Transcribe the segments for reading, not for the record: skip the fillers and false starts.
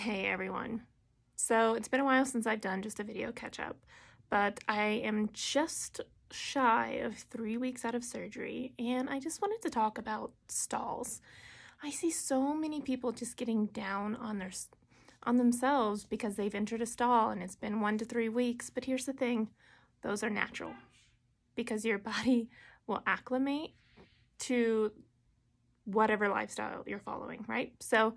Hey everyone. So it's been a while since I've done just a video catch up, but I am just shy of 3 weeks out of surgery and I just wanted to talk about stalls. I see so many people just getting down on themselves because they've entered a stall and it's been 1 to 3 weeks, but here's the thing, those are natural because your body will acclimate to whatever lifestyle you're following, right? So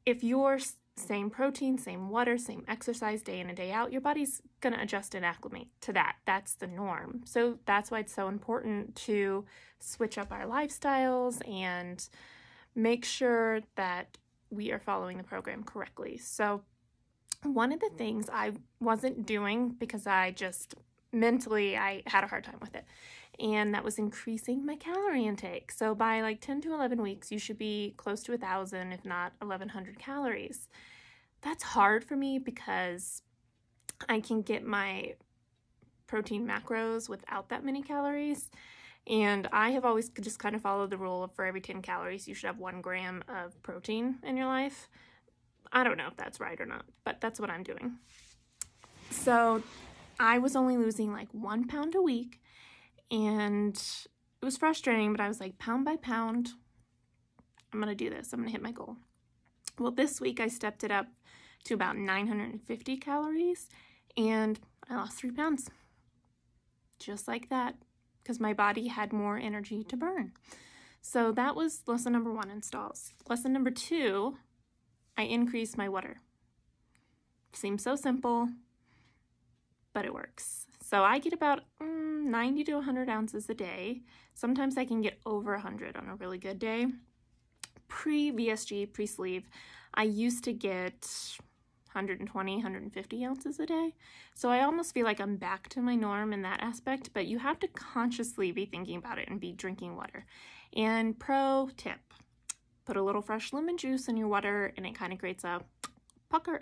if you're same protein, same water, same exercise day in and day out, your body's going to adjust and acclimate to that. That's the norm. So that's why it's so important to switch up our lifestyles and make sure that we are following the program correctly. So one of the things I wasn't doing because I had a hard time with it, and that was increasing my calorie intake. So by like 10 to 11 weeks, you should be close to 1,000, if not 1,100 calories. That's hard for me because I can get my protein macros without that many calories. And I have always just kind of followed the rule of for every 10 calories, you should have 1 gram of protein in your life. I don't know if that's right or not, but that's what I'm doing. So I was only losing like 1 pound a week, and it was frustrating, but I was like, pound by pound, I'm going to do this. I'm going to hit my goal. Well, this week I stepped it up to about 950 calories, and I lost 3 pounds. Just like that, because my body had more energy to burn. So that was lesson number 1 in stalls. Lesson number 2, I increased my water. Seems so simple, but it works. So I get about 90 to 100 ounces a day. Sometimes I can get over 100 on a really good day. Pre-VSG, pre-sleeve, I used to get 120, 150 ounces a day. So I almost feel like I'm back to my norm in that aspect, but you have to consciously be thinking about it and be drinking water. And pro tip, put a little fresh lemon juice in your water and it kind of creates a pucker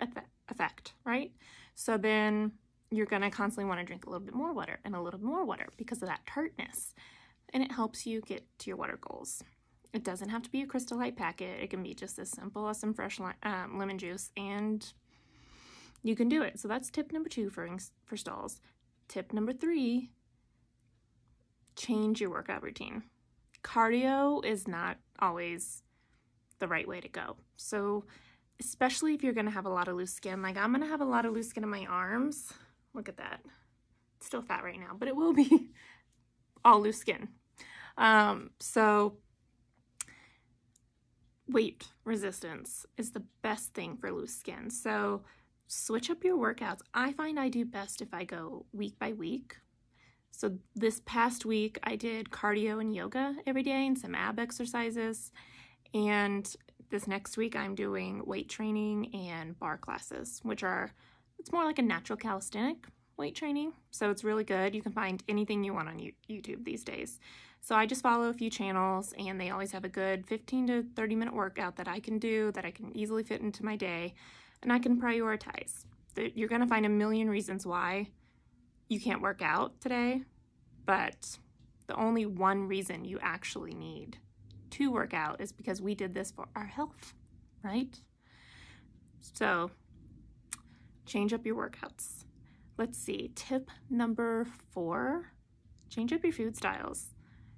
effect, right? So then you're going to constantly want to drink a little bit more water and a little bit more water because of that tartness. And it helps you get to your water goals. It doesn't have to be a Crystal Light packet. It can be just as simple as some fresh lemon juice, and you can do it. So that's tip number 2 for stalls. Tip number 3, change your workout routine. Cardio is not always the right way to go. So especially if you're going to have a lot of loose skin, like I'm going to have a lot of loose skin in my arms. Look at that. It's still fat right now, but it will be all loose skin. So weight resistance is the best thing for loose skin. So switch up your workouts. I find I do best if I go week by week. So this past week I did cardio and yoga every day and some ab exercises. And this next week I'm doing weight training and bar classes, it's more like a natural calisthenic weight training. So it's really good. You can find anything you want on YouTube these days. So I just follow a few channels and they always have a good 15 to 30 minute workout that I can do, that I can easily fit into my day, and I can prioritize. You're going to find a million reasons why you can't work out today, but the only one reason you actually need to work out is because we did this for our health, right? So change up your workouts. Let's see, tip number 4, change up your food styles.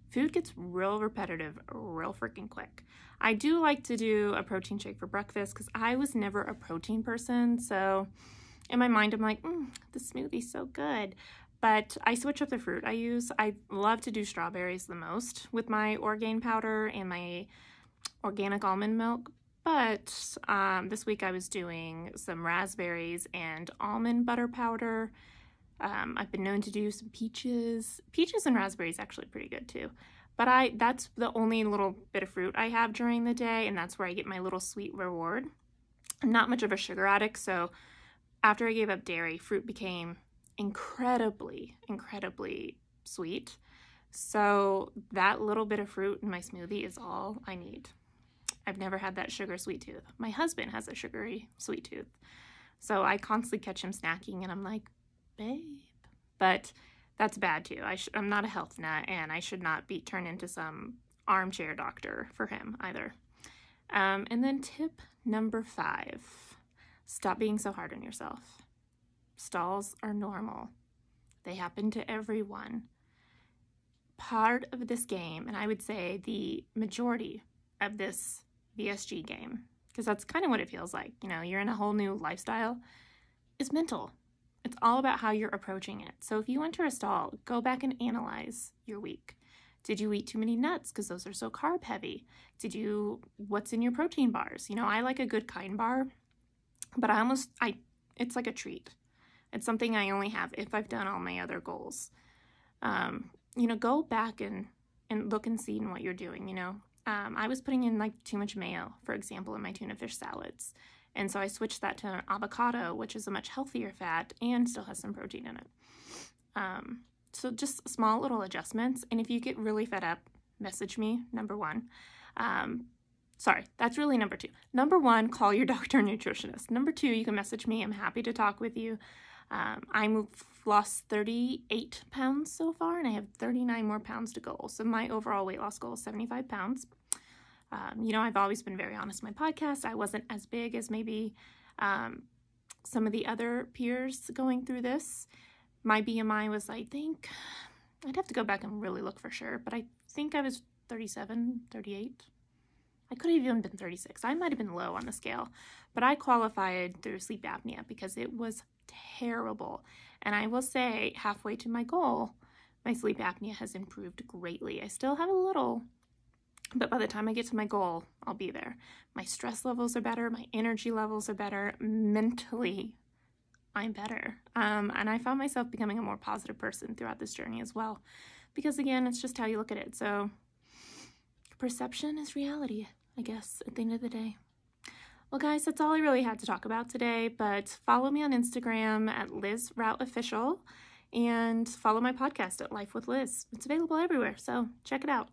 Food gets real repetitive real freaking quick. I do like to do a protein shake for breakfast because I was never a protein person. So in my mind, I'm like, the smoothie's so good. But I switch up the fruit I use. I love to do strawberries the most with my Orgain powder and my organic almond milk. But this week I was doing some raspberries and almond butter powder. I've been known to do some peaches. Peaches and raspberries actually pretty good too. But that's the only little bit of fruit I have during the day, and that's where I get my little sweet reward. I'm not much of a sugar addict, so after I gave up dairy, fruit became incredibly, incredibly sweet. So that little bit of fruit in my smoothie is all I need. I've never had that sugar sweet tooth. My husband has a sugary sweet tooth. So I constantly catch him snacking and I'm like, babe. But that's bad too. I'm not a health nut and I should not be turned into some armchair doctor for him either. And then tip number 5, Stop being so hard on yourself. Stalls are normal. They happen to everyone. Part of this game, and I would say the majority of this VSG game, because that's kind of what it feels like, you're in a whole new lifestyle, is mental. It's all about how you're approaching it. So if you enter a stall, go back and analyze your week. Did you eat too many nuts because those are so carb heavy? What's in your protein bars? I like a good Kind bar, but it's like a treat. It's something I only have if I've done all my other goals. Go back and look and see in what you're doing, I was putting in like too much mayo, for example, in my tuna fish salads. And so I switched that to an avocado, which is a much healthier fat and still has some protein in it. So just small little adjustments. And if you get really fed up, message me, number one. Sorry, that's really number two. Number one, call your doctor or nutritionist. Number two, you can message me. I'm happy to talk with you. I've lost 38 pounds so far, and I have 39 more pounds to go. So my overall weight loss goal is 75 pounds. I've always been very honest in my podcast. I wasn't as big as maybe some of the other peers going through this. My BMI was, I think, I'd have to go back and really look for sure, but I think I was 37, 38. I could have even been 36. I might have been low on the scale, but I qualified through sleep apnea because it was terrible. And I will say, halfway to my goal, my sleep apnea has improved greatly. I still have a little, but by the time I get to my goal, I'll be there. My stress levels are better. My energy levels are better. Mentally, I'm better. And I found myself becoming a more positive person throughout this journey as well. Because again, it's just how you look at it. So perception is reality, I guess, at the end of the day. Well, guys, that's all I really had to talk about today. But follow me on Instagram at LizRouteOfficial and follow my podcast at Life with Liz. It's available everywhere, so check it out.